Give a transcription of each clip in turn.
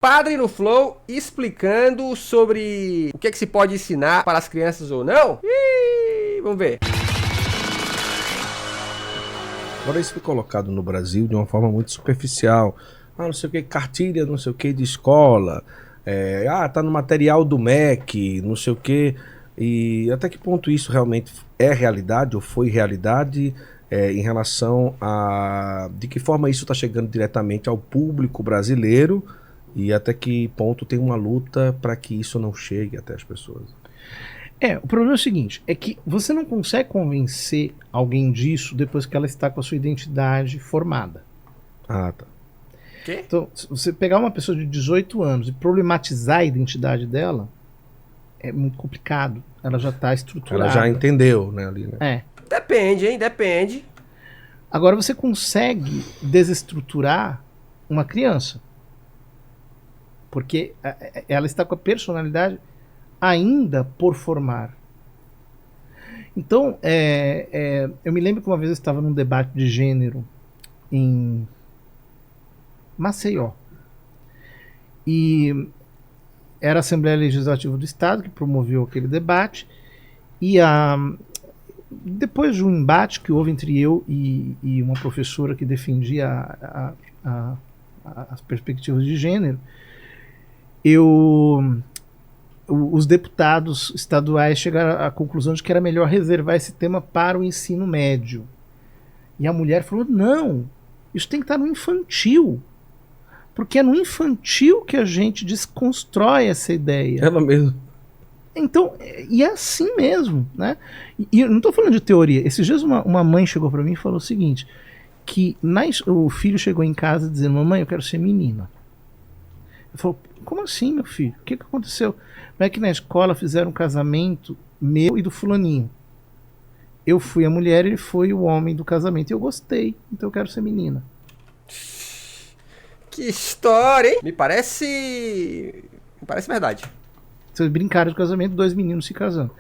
Padre no Flow explicando sobre o que se pode ensinar para as crianças ou não. Vamos ver. Agora isso foi colocado no Brasil de uma forma muito superficial. Não sei o que, cartilha, não sei o que de escola. Tá no material do MEC, não sei o que. E até que ponto isso realmente é realidade ou foi realidade em relação a de que forma isso está chegando diretamente ao público brasileiro e até que ponto tem uma luta para que isso não chegue até as pessoas. O problema é o seguinte, é que você não consegue convencer alguém disso depois que ela está com a sua identidade formada. Ah, tá. Quê? Então, se você pegar uma pessoa de 18 anos e problematizar a identidade dela, é muito complicado. Ela já está estruturada. Ela já entendeu, né, ali, né? Depende, hein? Depende. Agora você consegue desestruturar uma criança. Porque ela está com a personalidade ainda por formar. Então, eu me lembro que uma vez eu estava num debate de gênero em Maceió. E era a Assembleia Legislativa do Estado que promoveu aquele debate. E depois de um embate que houve entre eu e uma professora que defendia as perspectivas de gênero, os deputados estaduais chegaram à conclusão de que era melhor reservar esse tema para o ensino médio. E a mulher falou, não, isso tem que estar no infantil. Porque é no infantil que a gente desconstrói essa ideia. Ela mesmo. Então, e é assim mesmo, né? E eu não estou falando de teoria. Esses dias uma mãe chegou para mim e falou o seguinte, que o filho chegou em casa dizendo, mamãe, eu quero ser menina. Eu falei, como assim, meu filho? O que aconteceu? Não é que na escola fizeram um casamento meu e do fulaninho. Eu fui a mulher e ele foi o homem do casamento. E eu gostei, então eu quero ser menina. Que história, hein? Me parece verdade. Vocês brincaram de casamento, 2 meninos se casando.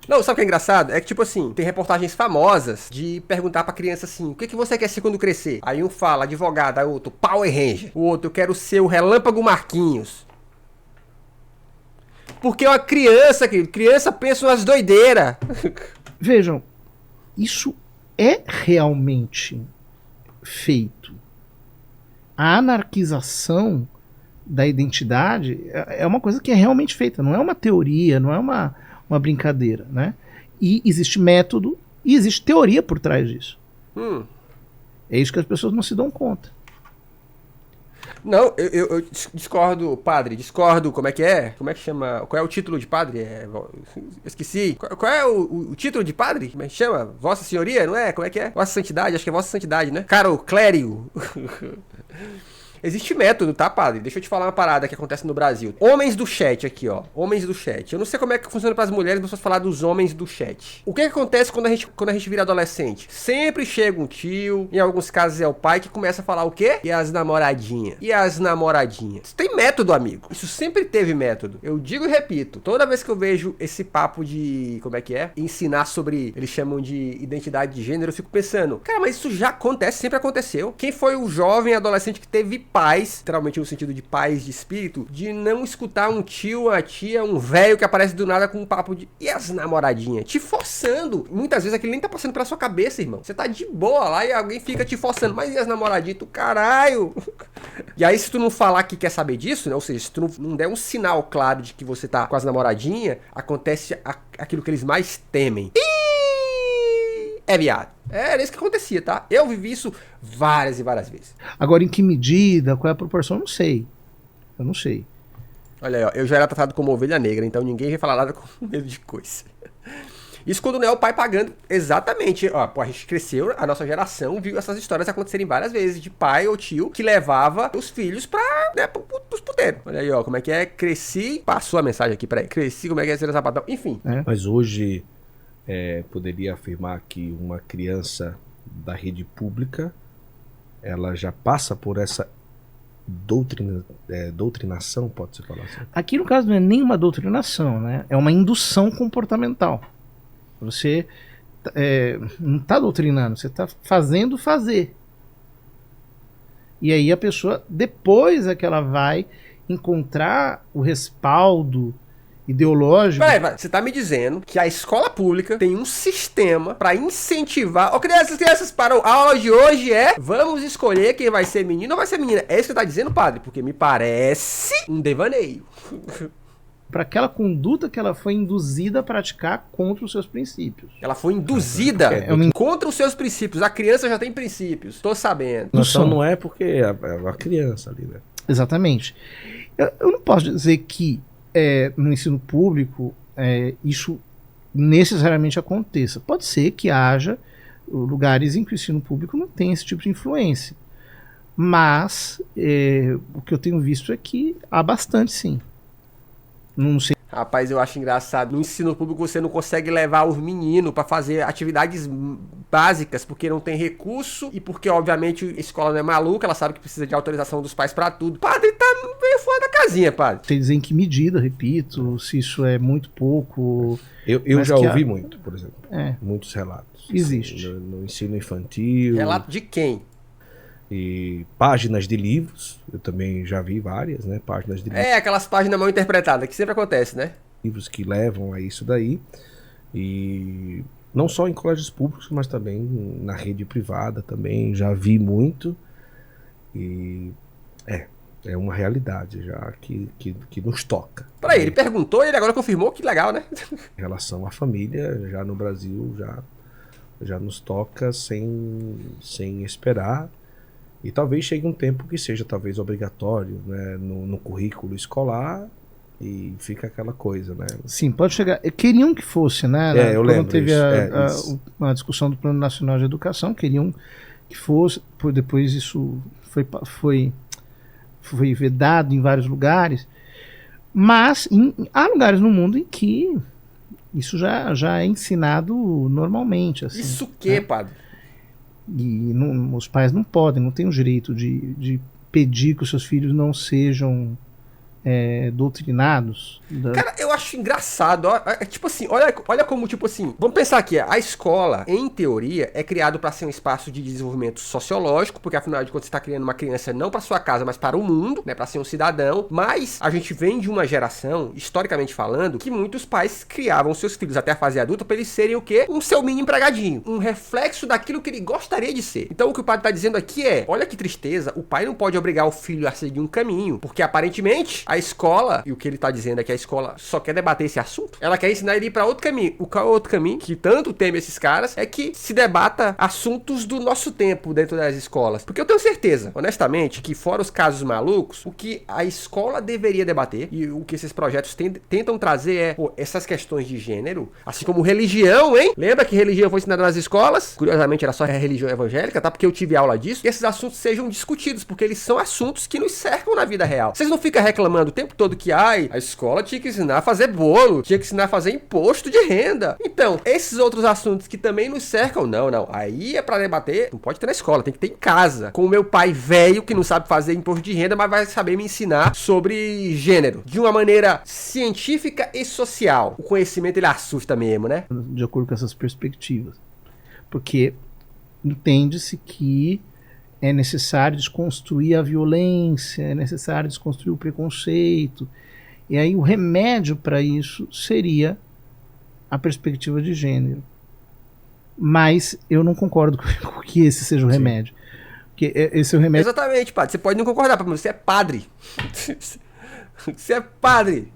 Não, sabe o que é engraçado? É que, tipo assim, tem reportagens famosas de perguntar pra criança assim, o que você quer ser quando crescer? Aí um fala, advogado, aí outro, Power Ranger. O outro, eu quero ser o Relâmpago Marquinhos. Porque é uma criança, querido. Criança pensa umas doideiras. Vejam, isso é realmente feito. A anarquização da identidade é uma coisa que é realmente feita. Não é uma teoria, não é uma brincadeira, né? E existe método e existe teoria por trás disso. É isso que as pessoas não se dão conta. Não, eu discordo, padre, discordo, como é que é? Como é que chama? Qual é o título de padre? Eu esqueci. Qual é o título de padre? Como é que chama? Vossa Senhoria, não é? Como é que é? Vossa Santidade, acho que é Vossa Santidade, né? Caro clérigo. Existe método, tá, padre? Deixa eu te falar uma parada que acontece no Brasil. Homens do chat aqui, ó. Homens do chat. Eu não sei como é que funciona pras mulheres, mas vou falar dos homens do chat. O que acontece quando a gente vira adolescente? Sempre chega um tio, em alguns casos é o pai, que começa a falar o quê? E as namoradinhas? E as namoradinhas? Isso tem método, amigo. Isso sempre teve método. Eu digo e repito. Toda vez que eu vejo esse papo de, como é que é? Ensinar sobre, eles chamam de identidade de gênero, eu fico pensando, cara, mas isso já acontece, sempre aconteceu. Quem foi o jovem adolescente que teve paz, literalmente no sentido de paz de espírito, de não escutar um tio, uma tia, um velho que aparece do nada com um papo de e as namoradinhas? Te forçando. Muitas vezes aquilo nem tá passando pela sua cabeça, irmão. Você tá de boa lá e alguém fica te forçando. Mas e as namoradinhas? Tu caralho. E aí se tu não falar que quer saber disso, né? Ou seja, se tu não der um sinal claro de que você tá com as namoradinhas, acontece aquilo que eles mais temem. É viado. Era isso que acontecia, tá? Eu vivi isso várias e várias vezes. Agora, em que medida, qual é a proporção, eu não sei. Eu não sei. Olha aí, ó. Eu já era tratado como ovelha negra, então ninguém vai falar nada com medo de coisa. Isso quando não é o pai pagando. Exatamente. Ó, pô, a gente cresceu, a nossa geração viu essas histórias acontecerem várias vezes, de pai ou tio que levava os filhos pros puteiros. Olha aí, ó, como é que é? Cresci, passou a mensagem aqui, peraí. Cresci, como é que é ser sapatão? Enfim. Mas hoje... poderia afirmar que uma criança da rede pública ela já passa por essa doutrinação, pode-se falar assim? Aqui no caso não é nem uma doutrinação, né? É uma indução comportamental. Você não está doutrinando, você está fazendo fazer. E aí a pessoa, depois é que ela vai encontrar o respaldo ideológico. Peraí, você tá me dizendo que a escola pública tem um sistema pra incentivar... Ó, crianças, para a aula de hoje vamos escolher quem vai ser menino ou vai ser menina. É isso que você tá dizendo, padre? Porque me parece um devaneio. Para aquela conduta que ela foi induzida a praticar contra os seus princípios. Ela foi induzida contra os seus princípios. A criança já tem princípios, tô sabendo. Então não é porque é uma criança ali, né? Exatamente. Eu não posso dizer que no ensino público isso necessariamente aconteça. Pode ser que haja lugares em que o ensino público não tem esse tipo de influência. Mas o que eu tenho visto é que há bastante, sim. Não sei. Rapaz, eu acho engraçado. No ensino público você não consegue levar os meninos pra fazer atividades básicas porque não tem recurso e porque, obviamente, a escola não é maluca, ela sabe que precisa de autorização dos pais pra tudo. Padre, tá meio fora da casinha, padre. Sei dizer em que medida, repito, se isso é muito pouco. Eu já ouvi muito, por exemplo. Muitos relatos. Existe. No ensino infantil. Relato de quem? E páginas de livros, eu também já vi várias, né? Páginas de livros. Aquelas páginas mal interpretadas, que sempre acontece, né? Livros que levam a isso daí. E não só em colégios públicos, mas também na rede privada também, já vi muito. E é uma realidade já que nos toca. Peraí, ele perguntou e ele agora confirmou, que legal, né? Em relação à família, já no Brasil, já nos toca sem esperar. E talvez chegue um tempo que seja talvez obrigatório, né, no currículo escolar e fica aquela coisa, né? Sim, pode chegar. Queriam que fosse, né? Eu Quando lembro teve isso, a discussão do Plano Nacional de Educação, queriam que fosse, depois isso foi vedado em vários lugares, mas há lugares no mundo em que isso já é ensinado normalmente. Assim, isso que, padre? E os pais não têm o direito de pedir que os seus filhos não sejam doutrinados. Cara, eu acho engraçado. Tipo assim, olha como, tipo assim, vamos pensar aqui, a escola, em teoria, é criado para ser um espaço de desenvolvimento sociológico, porque afinal de contas você está criando uma criança não para sua casa, mas para o mundo, né, para ser um cidadão. Mas a gente vem de uma geração, historicamente falando, que muitos pais criavam seus filhos até a fase adulta para eles serem o quê? Um seu mini empregadinho, um reflexo daquilo que ele gostaria de ser. Então o que o padre tá dizendo aqui olha que tristeza, o pai não pode obrigar o filho a seguir um caminho, porque aparentemente a escola, e o que ele tá dizendo é que a escola só quer debater esse assunto, ela quer ensinar ele para outro caminho. O outro caminho, que tanto teme esses caras, é que se debata assuntos do nosso tempo dentro das escolas. Porque eu tenho certeza, honestamente, que fora os casos malucos, o que a escola deveria debater, e o que esses projetos tentam trazer essas questões de gênero, assim como religião, hein? Lembra que religião foi ensinada nas escolas? Curiosamente era só a religião evangélica, tá? Porque eu tive aula disso. E esses assuntos sejam discutidos, porque eles são assuntos que nos cercam na vida real. Vocês não ficam reclamando o tempo todo que, a escola tinha que ensinar a fazer bolo, tinha que ensinar a fazer imposto de renda. Então, esses outros assuntos que também nos cercam, não. Aí é pra debater, não pode ter na escola, tem que ter em casa. Com o meu pai velho, que não sabe fazer imposto de renda, mas vai saber me ensinar sobre gênero. De uma maneira científica e social. O conhecimento, ele assusta mesmo, né? De acordo com essas perspectivas. Porque entende-se que é necessário desconstruir a violência, é necessário desconstruir o preconceito. E aí o remédio para isso seria a perspectiva de gênero. Mas eu não concordo com que esse seja o remédio. Porque esse é o remédio. Exatamente, padre. Você pode não concordar, mas você é padre. Você é padre.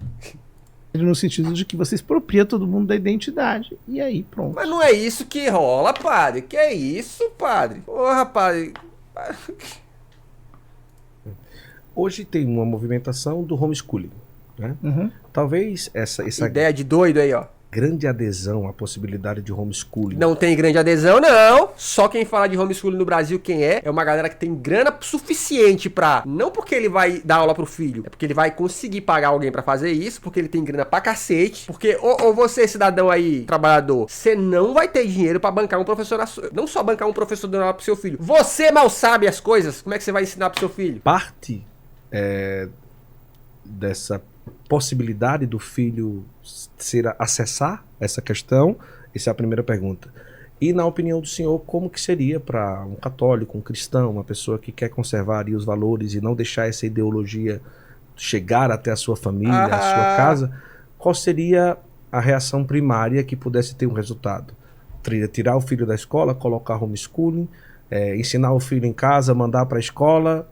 No sentido de que você expropria todo mundo da identidade. E aí, pronto. Mas não é isso que rola, padre. Que é isso, padre? Porra, padre. Hoje tem uma movimentação do homeschooling, né? Uhum. Talvez essa ideia de doido aí, ó. grande adesão à possibilidade de homeschooling. Não tem grande adesão, não. Só quem fala de homeschooling no Brasil, quem é uma galera que tem grana suficiente pra... Não porque ele vai dar aula pro filho, é porque ele vai conseguir pagar alguém pra fazer isso, porque ele tem grana pra cacete, porque ou você, cidadão aí, trabalhador, você não vai ter dinheiro pra bancar um professor, não só bancar um professor dando aula pro seu filho. Você mal sabe as coisas, como é que você vai ensinar pro seu filho? Parte dessa possibilidade do filho acessar essa questão, essa é a primeira pergunta. E na opinião do senhor, como que seria para um católico, um cristão, uma pessoa que quer conservar ali os valores e não deixar essa ideologia chegar até a sua família, a sua casa, qual seria a reação primária que pudesse ter um resultado? Tirar o filho da escola, colocar homeschooling, ensinar o filho em casa, mandar para a escola,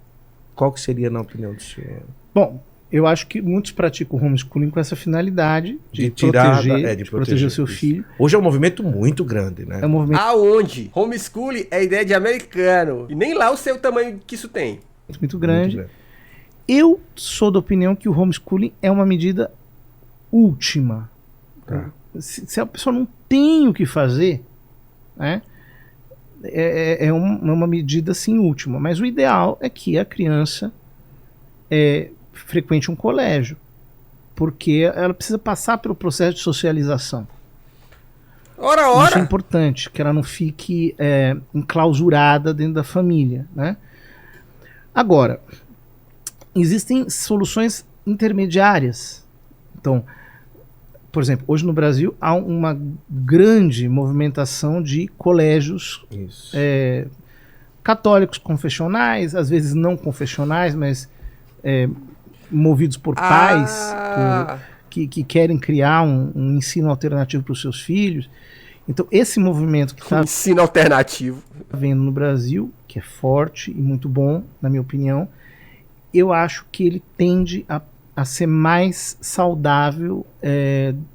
qual que seria na opinião do senhor? Bom, eu acho que muitos praticam homeschooling com essa finalidade de tirar proteger o seu filho. Hoje é um movimento muito grande, né? É um movimento Aonde? Homeschooling é ideia de americano. E nem lá o seu tamanho que isso tem. muito grande. Eu sou da opinião que o homeschooling é uma medida última. Tá. Se a pessoa não tem o que fazer, né, é uma medida assim última. Mas o ideal é que a criança frequente um colégio, porque ela precisa passar pelo processo de socialização. Ora! Isso é importante, que ela não fique enclausurada dentro da família, né? Agora, existem soluções intermediárias. Então, por exemplo, hoje no Brasil há uma grande movimentação de colégios católicos confessionais, às vezes não confessionais, mas movidos por pais que querem criar um ensino alternativo para os seus filhos. Então, esse movimento que está ensino alternativo vendo no Brasil, que é forte e muito bom, na minha opinião, eu acho que ele tende a ser mais saudável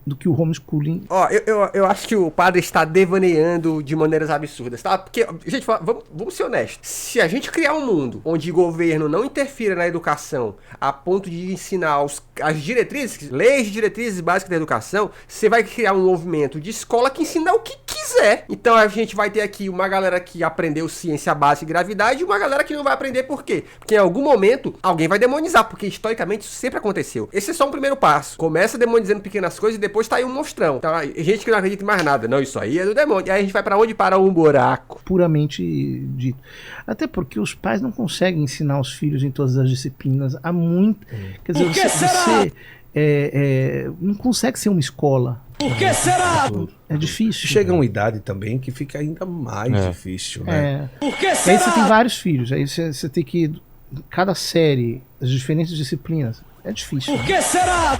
do que o homeschooling. Ó, eu acho que o padre está devaneando de maneiras absurdas, tá? Porque, gente, vamos ser honestos. Se a gente criar um mundo onde o governo não interfira na educação a ponto de ensinar as diretrizes, leis de diretrizes básicas da educação, você vai criar um movimento de escola que ensina o que quiser. Então a gente vai ter aqui uma galera que aprendeu ciência básica e gravidade e uma galera que não vai aprender por quê? Porque em algum momento alguém vai demonizar, porque historicamente isso sempre aconteceu. Esse é só um primeiro passo. Começa demonizando pequenas coisas e depois tá aí um monstrão. Então, gente que não acredita em mais nada. Não, isso aí é do demônio. E aí a gente vai pra onde? Para um buraco. Puramente dito. Até porque os pais não conseguem ensinar os filhos em todas as disciplinas. Há muito... Quer dizer, você não consegue ser uma escola. Por que será? É difícil. Chega uma idade também que fica ainda mais difícil, né? Por que Aí será? você tem vários filhos. Aí você tem que... Cada série, as diferentes disciplinas. É difícil. Por que será?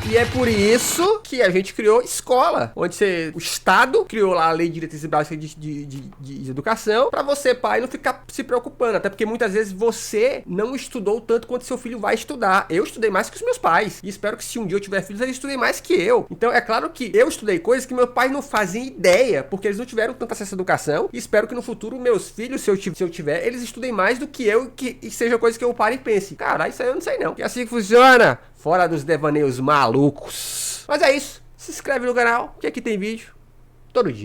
E é por isso que a gente criou escola, onde o Estado criou lá a Lei de Diretrizes Básicas de Educação, pra você, pai, não ficar se preocupando. Até porque muitas vezes você não estudou tanto quanto seu filho vai estudar. Eu estudei mais que os meus pais. E espero que se um dia eu tiver filhos, eles estudem mais que eu. Então é claro que eu estudei coisas que meus pais não faziam ideia, porque eles não tiveram tanto acesso à educação. E espero que no futuro meus filhos, se eu tiver, eles estudem mais do que eu e seja coisa que eu pare e pense. Cara, isso aí eu não sei não. Que é assim que funciona. Fora dos devaneios malucos. Mas é isso. Se inscreve no canal, que aqui tem vídeo todo dia.